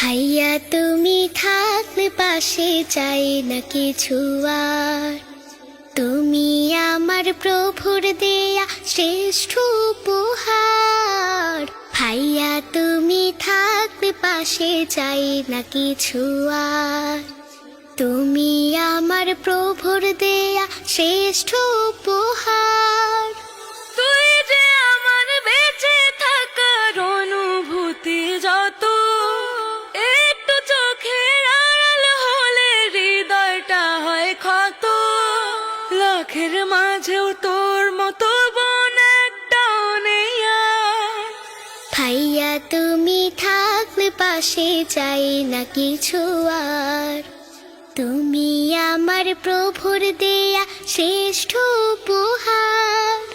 ভাইয়া তুমি থাকলে পাশে চাই না কিছু আর। তুমি আমার প্রভুর দেয়া শ্রেষ্ঠ উপহার। ভাইয়া তুমি থাকলে পাশে চাই না কিছু আর। তুমি আমার প্রভুর দেয়া শ্রেষ্ঠ উপহার। তুই যে আমার বেঁচে থাকার অনুভূতি, যত একটু চোখের আড়াল হলে হৃদয়টা হয় ক্ষত। লাখের মাঝেও তোর মতো বোন একটাও নেই আর। ভাইয়া তুমি থাকলে পাশে চাই না কিছু আর। তুমি আমার প্রভুর দেয়া শ্রেষ্ঠ উপহার।